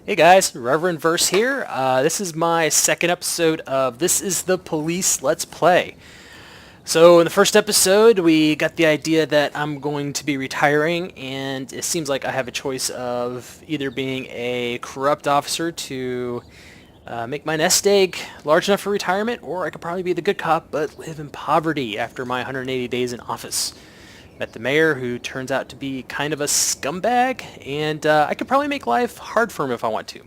Hey guys, Reverend Verse here. This is my second episode of This is the Police Let's Play. So in the first episode, we got the idea that I'm going to be retiring, and it seems like I have a choice of either being a corrupt officer to make my nest egg large enough for retirement, or I could probably be the good cop but live in poverty after my 180 days in office. Met the mayor, who turns out to be kind of a scumbag, and I could probably make life hard for him if I want to.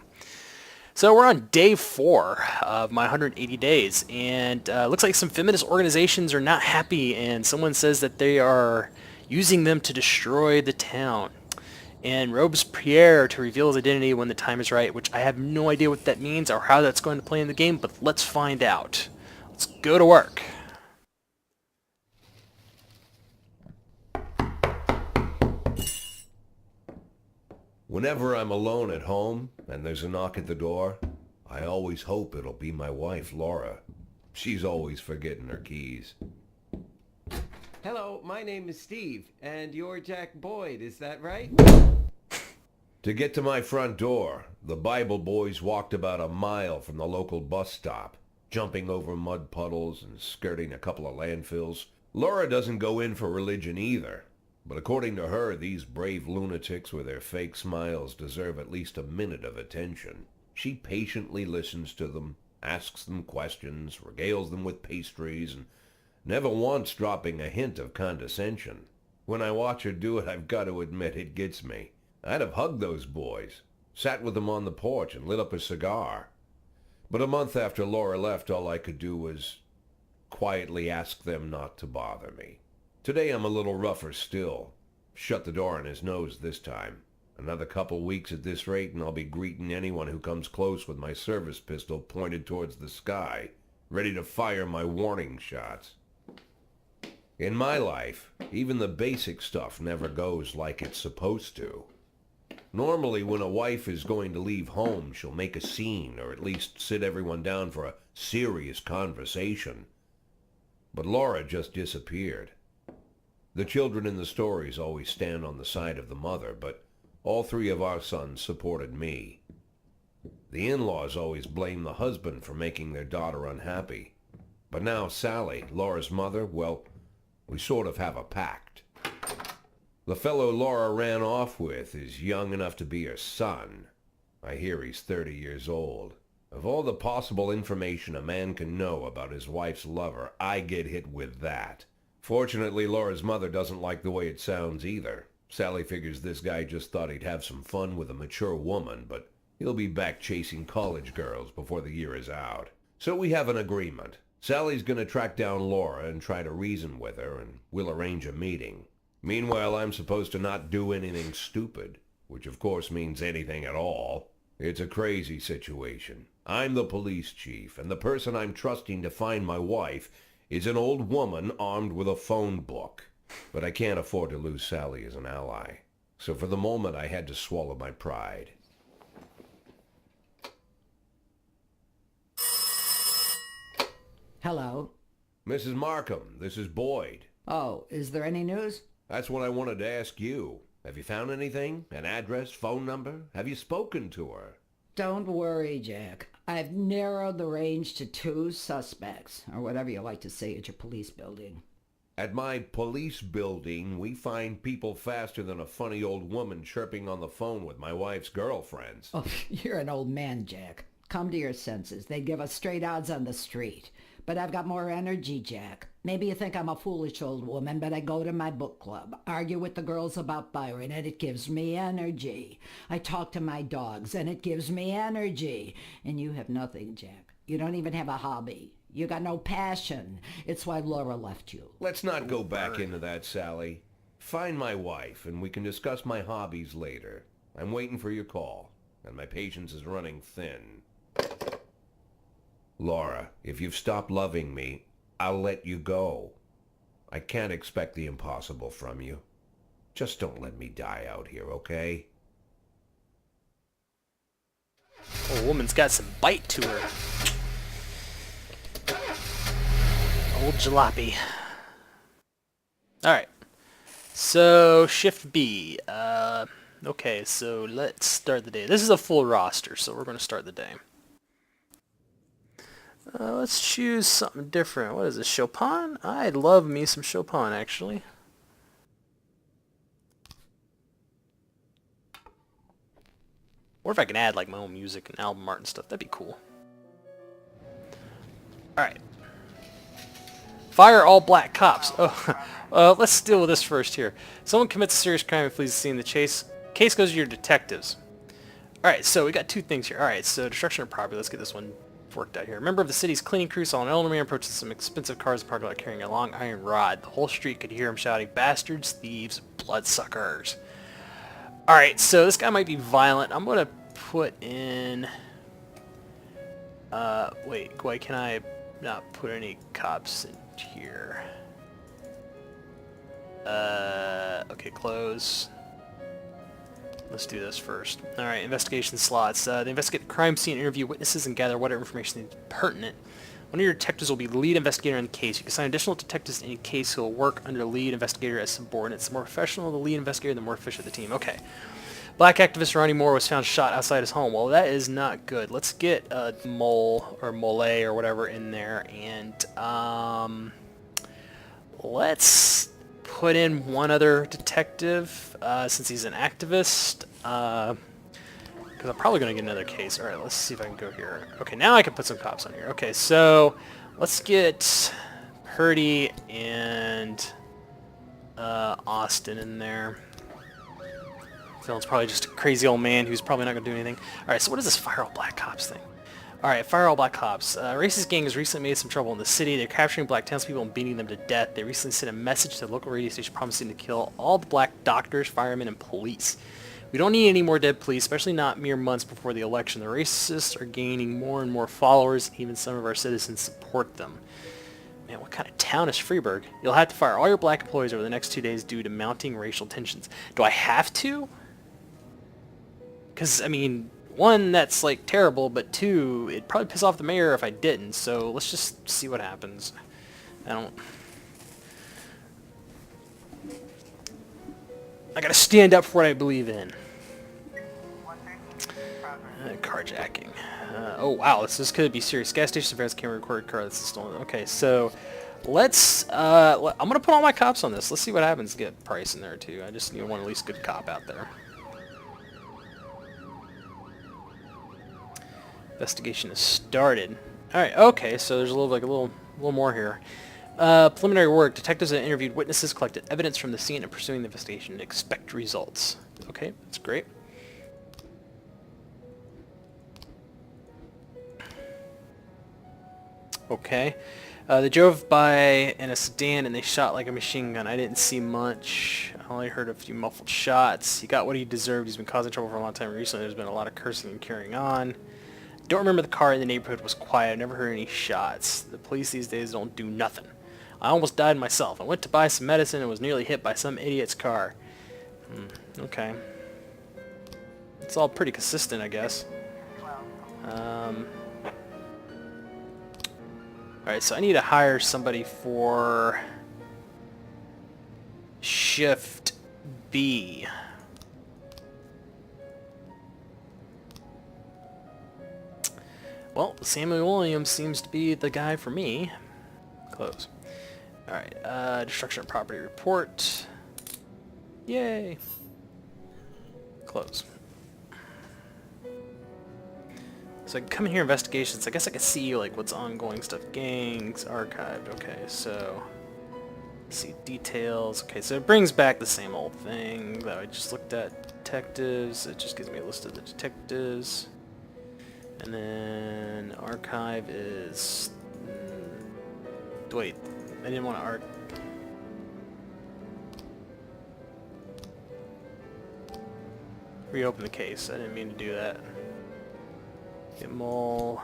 So we're on day 4 of my 180 days, and looks like some feminist organizations are not happy, and someone says that they are using them to destroy the town. And Robespierre to reveal his identity when the time is right, which I have no idea what that means or how that's going to play in the game, but let's find out. Let's go to work. Whenever I'm alone at home and there's a knock at the door, I always hope it'll be my wife, Laura. She's always forgetting her keys. Hello, my name is Steve, and you're Jack Boyd, is that right? To get to my front door, the Bible boys walked about a mile from the local bus stop, jumping over mud puddles and skirting a couple of landfills. Laura doesn't go in for religion either. But according to her, these brave lunatics with their fake smiles deserve at least a minute of attention. She patiently listens to them, asks them questions, regales them with pastries, and never once dropping a hint of condescension. When I watch her do it, I've got to admit it gets me. I'd have hugged those boys, sat with them on the porch and lit up a cigar. But a month after Laura left, all I could do was quietly ask them not to bother me. Today I'm a little rougher still. Shut the door on his nose this time. Another couple weeks at this rate and I'll be greeting anyone who comes close with my service pistol pointed towards the sky, ready to fire my warning shots. In my life, even the basic stuff never goes like it's supposed to. Normally when a wife is going to leave home, she'll make a scene or at least sit everyone down for a serious conversation. But Laura just disappeared. The children in the stories always stand on the side of the mother, but all 3 of our sons supported me. The in-laws always blame the husband for making their daughter unhappy. But now Sally, Laura's mother, well, we sort of have a pact. The fellow Laura ran off with is young enough to be her son. I hear he's 30 years old. Of all the possible information a man can know about his wife's lover, I get hit with that. Fortunately, Laura's mother doesn't like the way it sounds either. Sally figures this guy just thought he'd have some fun with a mature woman, but he'll be back chasing college girls before the year is out. So we have an agreement. Sally's gonna track down Laura and try to reason with her, and we'll arrange a meeting. Meanwhile, I'm supposed to not do anything stupid, which of course means anything at all. It's a crazy situation. I'm the police chief, and the person I'm trusting to find my wife is an old woman armed with a phone book. But I can't afford to lose Sally as an ally. So for the moment, I had to swallow my pride. Hello. Mrs. Markham, this is Boyd. Oh, is there any news? That's what I wanted to ask you. Have you found anything? An address, phone number? Have you spoken to her? Don't worry, Jack. I've narrowed the range to 2 suspects, or whatever you like to say at your police building. At my police building, we find people faster than a funny old woman chirping on the phone with my wife's girlfriends. Oh, you're an old man, Jack. Come to your senses. They'd give us straight odds on the street. But I've got more energy, Jack. Maybe you think I'm a foolish old woman, but I go to my book club, argue with the girls about Byron, and it gives me energy. I talk to my dogs, and it gives me energy. And you have nothing, Jack. You don't even have a hobby. You got no passion. It's why Laura left you. Let's not go back into that, Sally. Find my wife, and we can discuss my hobbies later. I'm waiting for your call, and my patience is running thin. Laura, if you've stopped loving me, I'll let you go. I can't expect the impossible from you. Just don't let me die out here, okay? Old woman's got some bite to her. Old jalopy. Alright. So, shift B. Okay, so let's start the day. This is a full roster, so we're going to start the day. Let's choose something different. What is this, Chopin? I love me some Chopin, actually. Or if I can add like my own music and album art and stuff, that'd be cool. Alright. Fire all black cops. Oh, let's deal with this first here. Someone commits a serious crime and flees the scene. The case goes to your detectives. Alright, so we got two things here. Alright, so destruction of property. Let's get this one worked out here. A member of the city's cleaning crew saw an elderly man approaching some expensive cars in the parking lot carrying a long iron rod. The whole street could hear him shouting, "Bastards, thieves, bloodsuckers." Alright, so this guy might be violent. I'm going to put in... wait, why can I not put any cops in here? Okay, close. Let's do this first. Alright, investigation slots. They investigate the crime scene, interview witnesses, and gather whatever information is pertinent. One of your detectives will be the lead investigator in the case. You can assign additional detectives to any case who will work under the lead investigator as subordinates. The more professional the lead investigator, the more efficient the team. Okay. Black activist Ronnie Moore was found shot outside his home. Well, that is not good. Let's get Mole or Mole or whatever in there, and let's put in one other detective since he's an activist. Because I'm probably going to get another case. Alright, let's see if I can go here. Okay, now I can put some cops on here. Okay, so let's get Purdy and Austin in there. Phil's probably just a crazy old man who's probably not going to do anything. Alright, so what is this Fire All Black Cops thing? Alright, Fire All Black Cops. A racist gang has recently made some trouble in the city. They're capturing black townspeople and beating them to death. They recently sent a message to the local radio station promising to kill all the black doctors, firemen, and police. We don't need any more dead police, especially not mere months before the election. The racists are gaining more and more followers, and even some of our citizens support them. Man, what kind of town is Freeburg? You'll have to fire all your black employees over the next 2 days due to mounting racial tensions. Do I have to? Because, I mean, one, that's, like, terrible, but two, it'd probably piss off the mayor if I didn't, so let's just see what happens. I gotta stand up for what I believe in. Carjacking. Oh wow, this could be serious. Gas station surveillance camera recorded car that's stolen. Okay, so let's. I'm gonna put all my cops on this. Let's see what happens. Get Price in there too. I just need one at least good cop out there. Investigation has started. All right. Okay, so there's a little more here. Preliminary work. Detectives have interviewed witnesses, collected evidence from the scene, and pursuing the investigation. Expect results. Okay, that's great. Okay. They drove by in a sedan and they shot like a machine gun. I didn't see much. I only heard a few muffled shots. He got what he deserved. He's been causing trouble for a long time. Recently there's been a lot of cursing and carrying on. Don't remember the car in the neighborhood was quiet. I never heard any shots. The police these days don't do nothing. I almost died myself. I went to buy some medicine and was nearly hit by some idiot's car. Okay. It's all pretty consistent, I guess. Alright, so I need to hire somebody for Shift B. Well, Samuel Williams seems to be the guy for me. Close. Alright, destruction of property report. Yay! Close. So I can come in here, investigations. I guess I can see like what's ongoing stuff. Gangs, archived. Okay, so let's see details. Okay, so it brings back the same old thing that I just looked at. Detectives. It just gives me a list of the detectives. And then archive is... wait, I didn't want to reopen the case. I didn't mean to do that. Get Mole.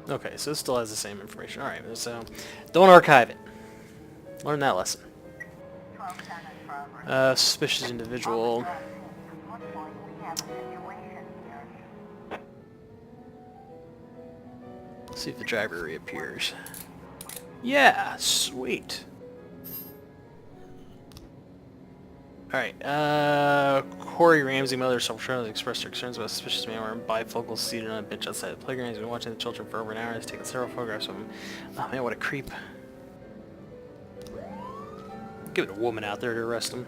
Okay, so this still has the same information. Alright, so don't archive it. Learn that lesson. Suspicious individual. Let's see if the driver reappears. Yeah, sweet. Alright, Corey Ramsey, mother of self-control, expressed her concerns about a suspicious man wearing bifocals seated on a bench outside the playground. He's been watching the children for over an hour and has taken several photographs of him. Oh man, what a creep. Give it a woman out there to arrest him.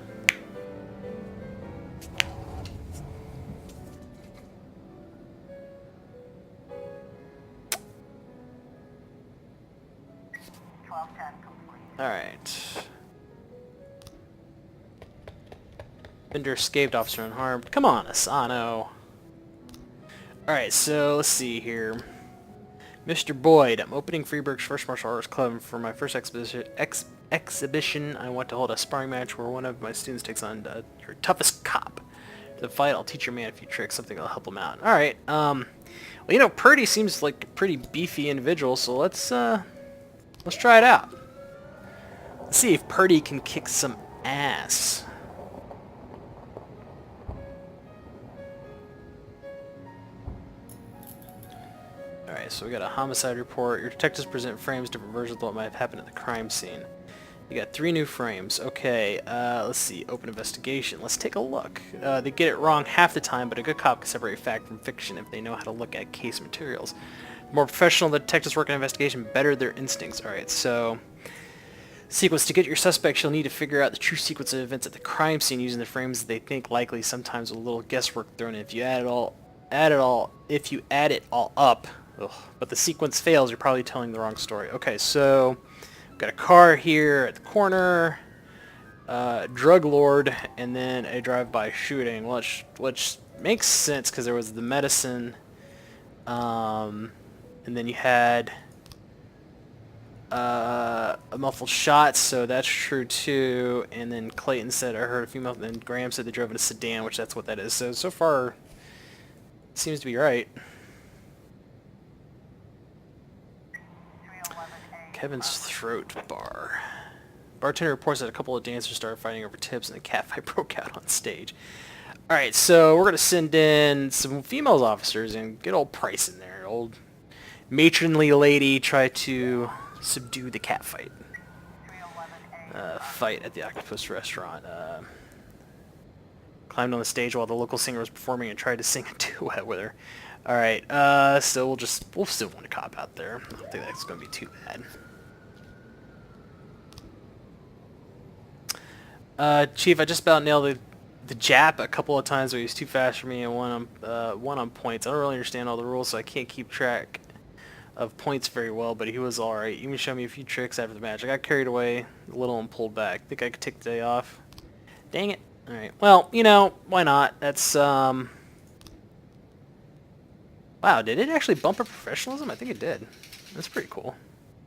Alright. Bender escaped, officer unharmed. Come on, Asano. Alright, so let's see here. Mr. Boyd, I'm opening Freeburg's first martial arts club. For my first exhibition, I want to hold a sparring match where one of my students takes on your toughest cop. To the fight, I'll teach your man a few tricks, something that'll help him out. Alright, well, you know, Purdy seems like a pretty beefy individual, so let's try it out. Let's see if Purdy can kick some ass. Alright, so we got a homicide report. Your detectives present frames, different versions of what might have happened at the crime scene. You got 3 new frames. Okay, let's see. Open investigation. Let's take a look. They get it wrong half the time, but a good cop can separate fact from fiction if they know how to look at case materials. The more professional the detectives work in investigation, better their instincts. Alright, so... Sequence. To get your suspects, you'll need to figure out the true sequence of events at the crime scene using the frames they think likely, sometimes with a little guesswork thrown in. If you add it all up, but the sequence fails, you're probably telling the wrong story. Okay, so we've got a car here at the corner, drug lord, and then a drive-by shooting, which makes sense because there was the medicine, and then you had a muffled shot, so that's true too. And then Clayton said I heard a female, and then Graham said they drove in a sedan, which that's what that is. So far, it seems to be right. Kevin's throat bar. Bartender reports that a couple of dancers started fighting over tips and a catfight broke out on stage. Alright, so we're going to send in some female officers and get old Price in there. Old matronly lady try to subdue the catfight. Fight at the Octopus restaurant. Climbed on the stage while the local singer was performing and tried to sing a duet with her. Alright, so we'll still want a cop out there. I don't think that's going to be too bad. Chief, I just about nailed the Jap a couple of times, but he was too fast for me, and one on points. I don't really understand all the rules, so I can't keep track of points very well, but he was alright. Even showed me a few tricks after the match. I got carried away a little and pulled back. Think I could take the day off? Dang it. Alright, well, you know, why not? That's, wow, did it actually bump up professionalism? I think it did. That's pretty cool.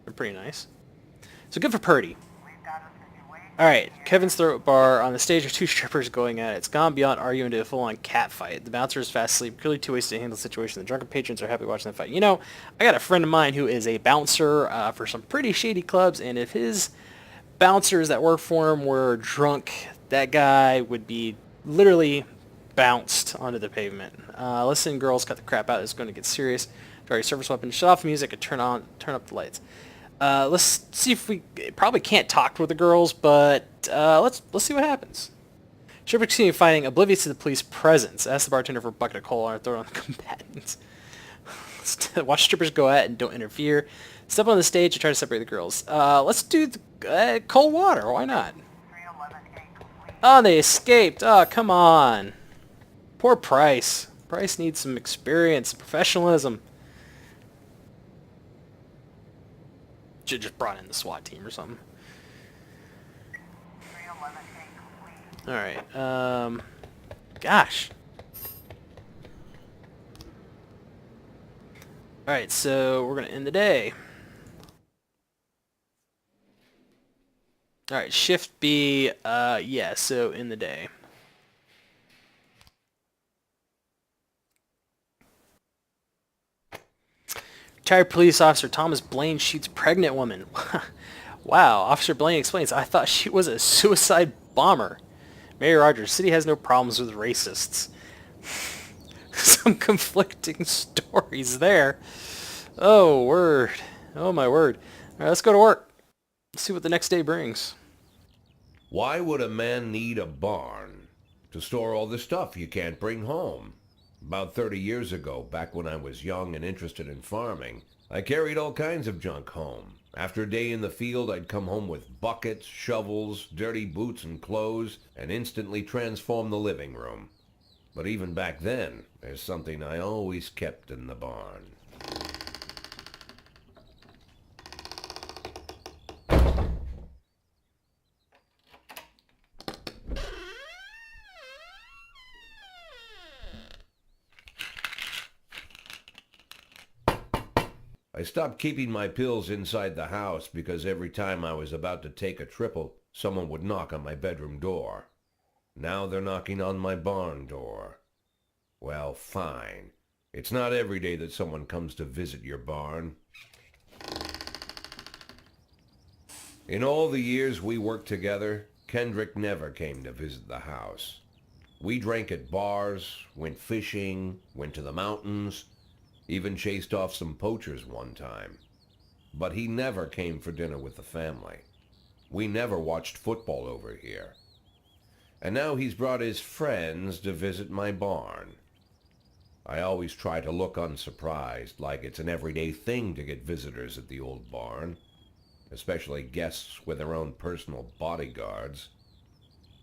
They're pretty nice. So good for Purdy. Alright, Kevin's throat bar. On the stage are 2 strippers going at it. It's gone beyond arguing to a full-on cat fight. The bouncer is fast asleep, clearly too wasted to handle the situation. The drunken patrons are happy watching the fight. You know, I got a friend of mine who is a bouncer for some pretty shady clubs, and if his bouncers that work for him were drunk, that guy would be literally bounced onto the pavement. Listen, girls, cut the crap out. It's going to get serious. Draw your service weapon. Shut off the music and turn up the lights. Let's see if we probably can't talk with the girls, but let's see what happens. Strippers continue fighting, oblivious to the police presence. Ask the bartender for a bucket of cola or throw it on the combatants. Watch strippers go at it and don't interfere. Step on the stage and try to separate the girls. Let's do the, cold water. Why not? Oh, they escaped. Oh, come on. Poor Price. Price needs some experience, professionalism. Should just brought in the SWAT team or something. Alright, gosh. Alright, so we're gonna end the day. Alright, shift B, yeah, so in the day. Retired police officer Thomas Blaine shoots pregnant woman. Wow, Officer Blaine explains, I thought she was a suicide bomber. Mayor Rogers, city has no problems with racists. Some conflicting stories there. Oh, word. Oh, my word. All right, let's go to work. Let's see what the next day brings. Why would a man need a barn? To store all the stuff you can't bring home. About 30 years ago, back when I was young and interested in farming, I carried all kinds of junk home. After a day in the field, I'd come home with buckets, shovels, dirty boots and clothes, and instantly transform the living room. But even back then, there's something I always kept in the barn. I stopped keeping my pills inside the house because every time I was about to take a triple, someone would knock on my bedroom door. Now they're knocking on my barn door. Well, fine. It's not every day that someone comes to visit your barn. In all the years we worked together, Kendrick never came to visit the house. We drank at bars, went fishing, went to the mountains, even chased off some poachers one time. But he never came for dinner with the family. We never watched football over here. And now he's brought his friends to visit my barn. I always try to look unsurprised, like it's an everyday thing to get visitors at the old barn, especially guests with their own personal bodyguards.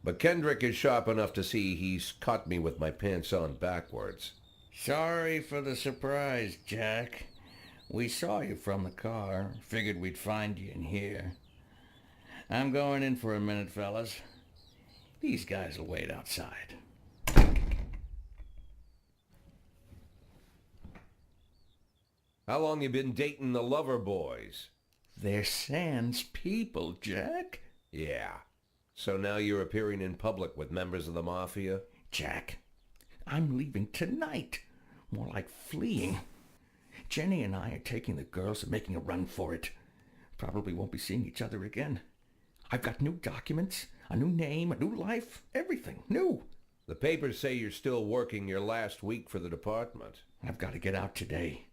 But Kendrick is sharp enough to see he's caught me with my pants on backwards. Sorry for the surprise, Jack. We saw you from the car. Figured we'd find you in here. I'm going in for a minute, fellas. These guys will wait outside. How long you been dating the lover boys? They're Sans people, Jack. Yeah. So now you're appearing in public with members of the Mafia? Jack, I'm leaving tonight. More like fleeing. Jenny and I are taking the girls and making a run for it. Probably won't be seeing each other again. I've got new documents, a new name, a new life, everything new. The papers say you're still working your last week for the department. I've got to get out today.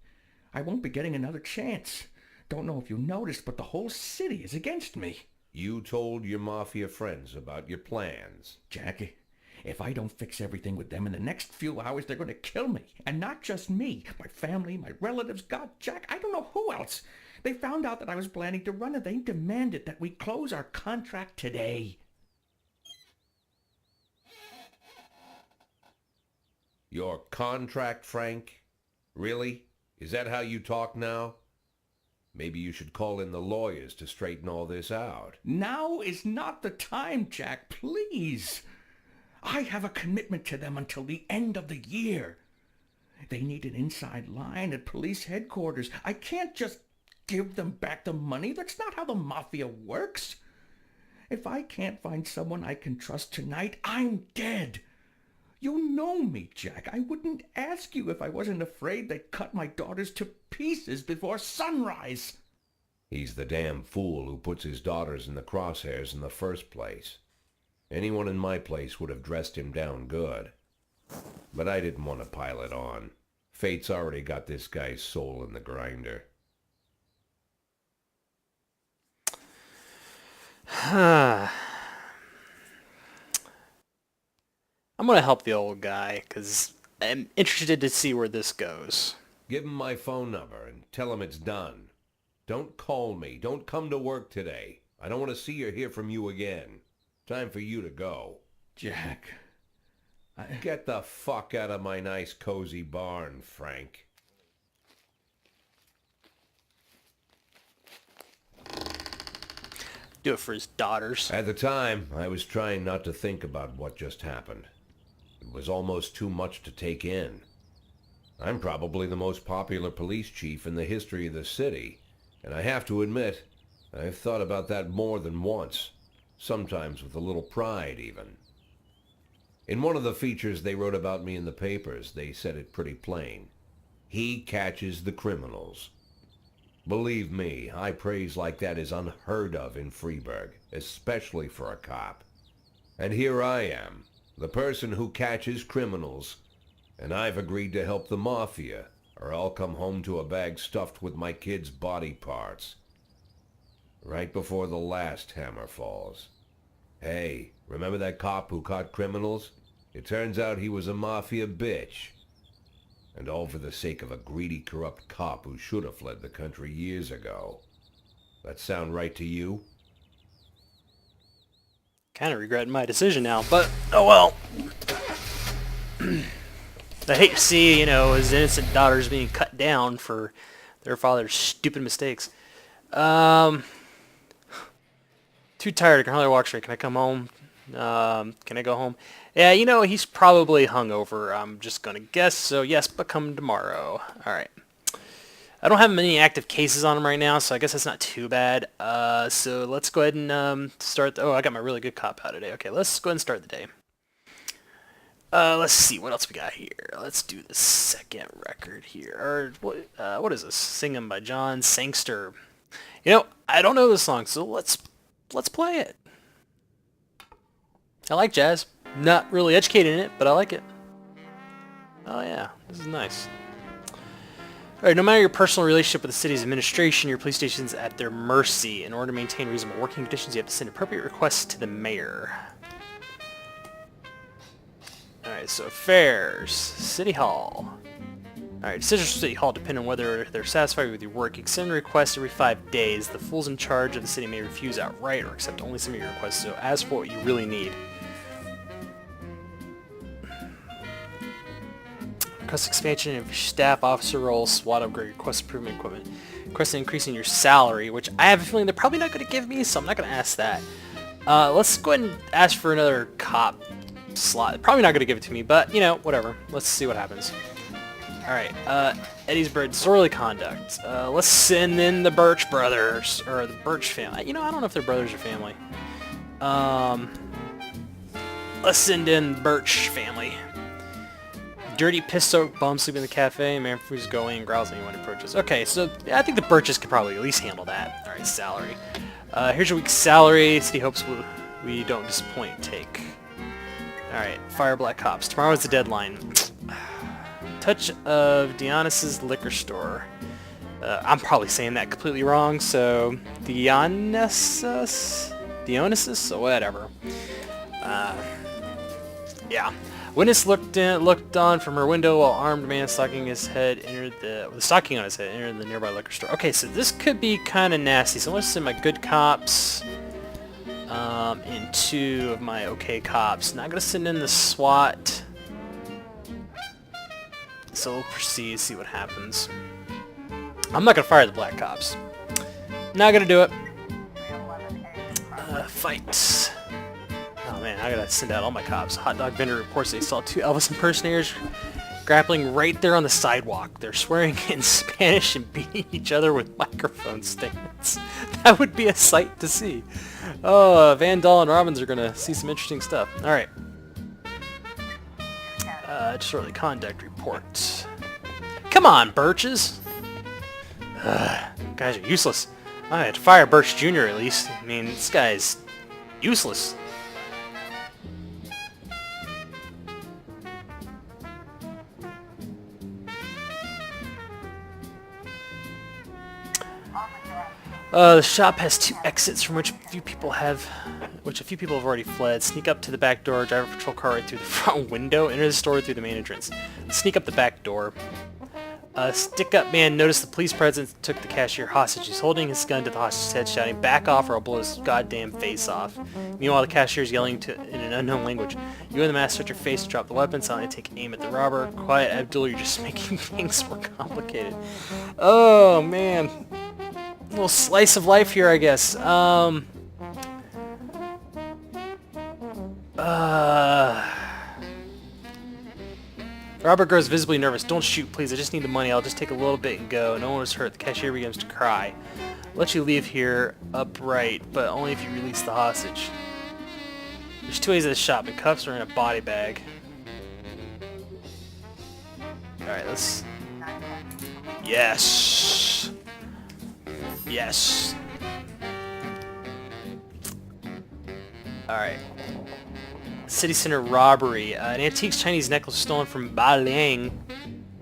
I won't be getting another chance. Don't know if you noticed, but the whole city is against me. You told your Mafia friends about your plans. Jackie, if I don't fix everything with them in the next few hours, they're going to kill me. And not just me. My family, my relatives, God, Jack, I don't know who else. They found out that I was planning to run and they demanded that we close our contract today. Your contract, Frank? Really? Is that how you talk now? Maybe you should call in the lawyers to straighten all this out. Now is not the time, Jack, please. I have a commitment to them until the end of the year. They need an inside line at police headquarters. I can't just give them back the money. That's not how the Mafia works. If I can't find someone I can trust tonight, I'm dead. You know me, Jack. I wouldn't ask you if I wasn't afraid they'd cut my daughters to pieces before sunrise. He's the damn fool who puts his daughters in the crosshairs in the first place. Anyone in my place would have dressed him down good. But I didn't want to pile it on. Fate's already got this guy's soul in the grinder. I'm going to help the old guy, because I'm interested to see where this goes. Give him my phone number and tell him it's done. Don't call me. Don't come to work today. I don't want to see or hear from you again. Time for you to go. Jack, Get the fuck out of my nice cozy barn, Frank. Do it for his daughters. At the time, I was trying not to think about what just happened. It was almost too much to take in. I'm probably the most popular police chief in the history of the city, and I have to admit, I've thought about that more than once, sometimes with a little pride even. In one of the features they wrote about me in the papers, they said it pretty plain. He catches the criminals. Believe me, high praise like that is unheard of in Freeburg, especially for a cop. And here I am, the person who catches criminals, and I've agreed to help the Mafia, or I'll come home to a bag stuffed with my kids' body parts. right before the last hammer falls. Hey, remember that cop who caught criminals? It turns out he was a mafia bitch. And all for the sake of a greedy, corrupt cop who should have fled the country years ago. That sound right to you? Kind of regretting my decision now, but oh well. I hate to see, his innocent daughters being cut down for their father's stupid mistakes. Too tired. I can hardly walk straight. Can I come home? Can I go home? Yeah, he's probably hungover. I'm just going to guess. So yes, but come tomorrow. All right. I don't have many active cases on him right now, so I guess that's not too bad. So let's go ahead and start. I got my really good cop out today. Okay, let's go ahead and start the day. Let's see what else we got here. Let's do the second record here. Or what is this? Singing by John Sangster. I don't know this song, so let's play it. I like jazz. Not really educated in it, but I like it. Oh yeah, this is nice. Alright, no matter your personal relationship with the city's administration, your police station's at their mercy. In order to maintain reasonable working conditions, you have to send appropriate requests to the mayor. Alright, so affairs. City Hall. Alright, decisions from City Hall depend on whether they're satisfied with your work. You can send requests every 5 days. The fools in charge of the city may refuse outright or accept only some of your requests, so ask for what you really need. Request expansion of your staff, officer role, SWAT upgrade, request improvement equipment. Request increasing your salary, which I have a feeling they're probably not going to give me, so I'm not going to ask that. Let's go ahead and ask for another cop slot. They're probably not going to give it to me, but, whatever. Let's see what happens. Alright, Eddie's disorderly conduct. Let's send in the Birch brothers, or the Birch family. I don't know if they're brothers or family. Let's send in Birch family. Dirty, piss-soaked bum sleeping in the cafe. Man who's going and growls at anyone who approaches. Okay, so I think the Birches could probably at least handle that. Alright, salary. Here's your week's salary. City hopes we don't disappoint. Take. Alright, fire black cops. Tomorrow's the deadline. Touch of Dionysus Liquor Store. I'm probably saying that completely wrong, so Dionysus, or whatever. Yeah. Witness looked on from her window while armed man with a stocking on his head entered the nearby liquor store. Okay, so this could be kind of nasty. So let's send my good cops and 2 of my okay cops. Not gonna send in the SWAT. So we'll proceed, see what happens. I'm not gonna fire the black cops. Not gonna do it. Fight. Oh man, I gotta send out all my cops. Hot dog vendor reports they saw 2 Elvis impersonators grappling right there on the sidewalk. They're swearing in Spanish and beating each other with microphone stands. That would be a sight to see. Oh, Van Dahl and Robbins are gonna see some interesting stuff. Alright. Disorderly conduct report. Come on, Birches! Guys are useless. I had to fire Birch Jr. at least. I mean, this guy's useless. The shop has 2 exits from which a few people have already fled. Sneak up to the back door, drive a patrol car right through the front window, enter the store through the main entrance. Sneak up the back door. Stick-up man noticed the police presence and took the cashier hostage. He's holding his gun to the hostage's head, shouting, "Back off or I'll blow his goddamn face off." Meanwhile, the cashier is yelling in an unknown language. You and the mask touch your face to drop the weapon, silently take aim at the robber. Quiet, Abdul, you're just making things more complicated. Oh, man. Little slice of life here, I guess. Robert grows visibly nervous. Don't shoot, please. I just need the money. I'll just take a little bit and go. No one was hurt. The cashier begins to cry. I'll let you leave here upright, but only if you release the hostage. There's 2 ways to the shop. The cuffs are in a body bag. Alright, let's... Yes! Yes! Alright. City Center robbery. An antique Chinese necklace stolen from Ba Liang.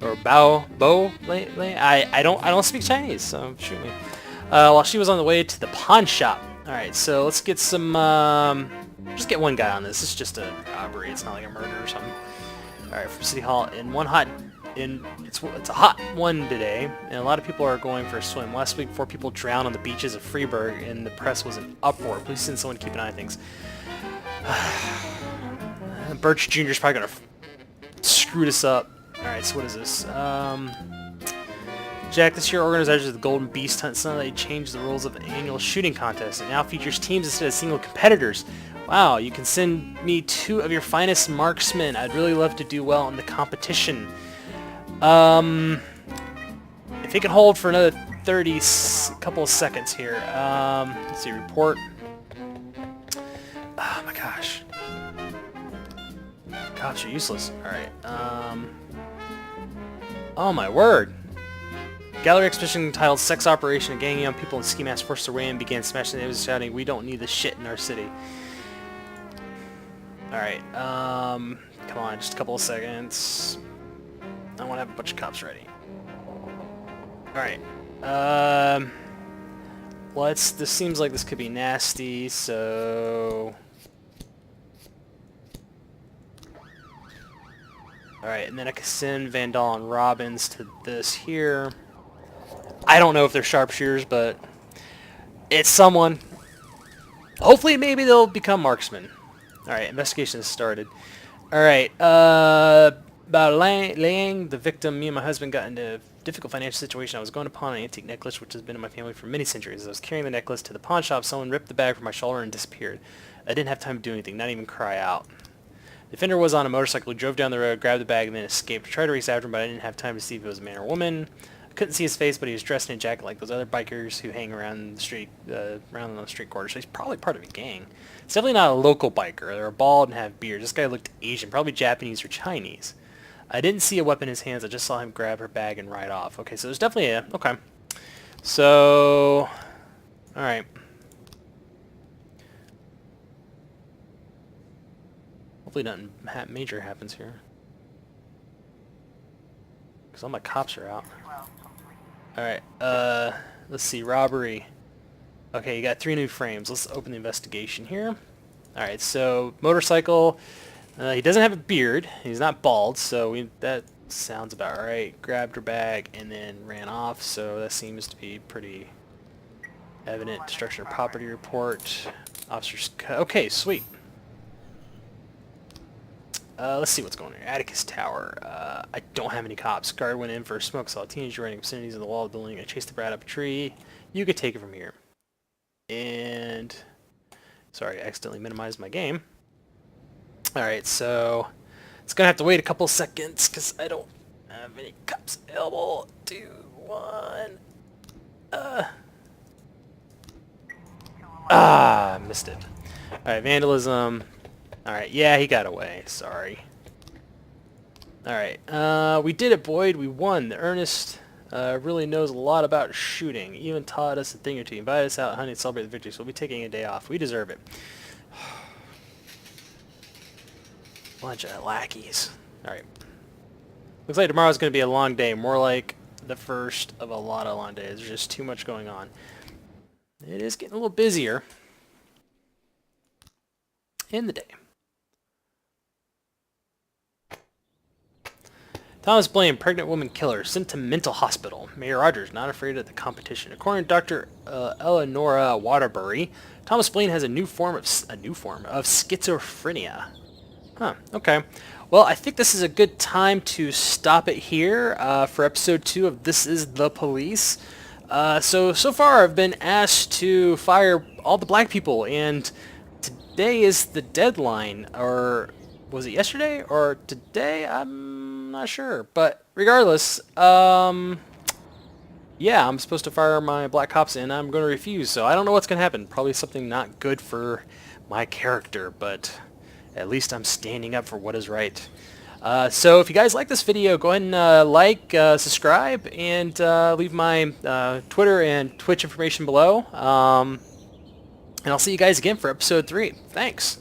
Or Bao Bo Liang? I don't speak Chinese, so shoot me. while she was on the way to the pawn shop. Alright, so let's get some, just get one guy on this. It's just a robbery. It's not like a murder or something. Alright, from City Hall, it's a hot one today, and a lot of people are going for a swim. Last week, 4 people drowned on the beaches of Freiburg, and the press was in uproar. Please send someone to keep an eye on things. Birch Jr. is probably going to screw this up. Alright, so what is this? Jack, this year organizers of the Golden Beast Hunt suddenly changed the rules of the annual shooting contest. It now features teams instead of single competitors. Wow, you can send me 2 of your finest marksmen. I'd really love to do well in the competition. If he can hold for another couple of seconds here. Let's see, report. Oh my gosh. Cops are useless. Alright, oh my word. Gallery exhibition titled Sex Operation, a gang of young people in ski masks forced their way in, began smashing the neighbors, shouting, "We don't need this shit in our city." Alright, come on, just a couple of seconds. I want to have a bunch of cops ready. Alright, this seems like this could be nasty, so... Alright, and then I can send Vandal and Robbins to this here. I don't know if they're sharpshooters, but it's someone. Hopefully, maybe they'll become marksmen. Alright, investigation has started. Alright, about Liang, the victim, me and my husband got into a difficult financial situation. I was going to pawn an antique necklace, which has been in my family for many centuries. As I was carrying the necklace to the pawn shop, someone ripped the bag from my shoulder and disappeared. I didn't have time to do anything, not even cry out. The offender was on a motorcycle. He drove down the road, grabbed the bag, and then escaped. I tried to race after him, but I didn't have time to see if it was a man or woman. I couldn't see his face, but he was dressed in a jacket like those other bikers who hang around the street, around on the street corner. So he's probably part of a gang. It's definitely not a local biker. They're bald and have beards. This guy looked Asian, probably Japanese or Chinese. I didn't see a weapon in his hands. I just saw him grab her bag and ride off. Okay, so there's definitely a... Okay. So... Alright. Hopefully nothing major happens here. Because all my cops are out. Alright, let's see, robbery. Okay, you got 3 new frames. Let's open the investigation here. Alright, so, motorcycle. He doesn't have a beard. He's not bald, so that sounds about right. Grabbed her bag and then ran off, so that seems to be pretty evident. Destruction of property report. Officers... Okay, sweet. Let's see what's going on here. Atticus Tower. I don't have any cops. Guard went in for a smoke. Saw a teenager running obscenities in the wall of the building. I chased the brat up a tree. You could take it from here. And... Sorry, I accidentally minimized my game. Alright, so... It's going to have to wait a couple seconds because I don't have any cops available. 2, 1... missed it. Alright, vandalism... Alright, yeah, he got away. Sorry. Alright, we did it, Boyd. We won. The Ernest really knows a lot about shooting. He even taught us a thing or two. He invited us out hunting to celebrate the victory, so we'll be taking a day off. We deserve it. Bunch of lackeys. Alright. Looks like tomorrow's going to be a long day. More like the first of a lot of long days. There's just too much going on. It is getting a little busier in the day. Thomas Blaine, pregnant woman killer, sent to mental hospital. Mayor Rogers, not afraid of the competition. According to Dr. Eleonora Waterbury, Thomas Blaine has a new form of schizophrenia. Huh, okay. Well, I think this is a good time to stop it here for episode 2 of This Is the Police. So far I've been asked to fire all the black people, and today is the deadline, or was it yesterday or today? I'm not sure, but regardless, yeah, I'm supposed to fire my black cops and I'm going to refuse, so I don't know what's going to happen. Probably something not good for my character, but at least I'm standing up for what is right. So if you guys like this video, go ahead and like, subscribe, and leave my Twitter and Twitch information below. And I'll see you guys again for episode 3. Thanks.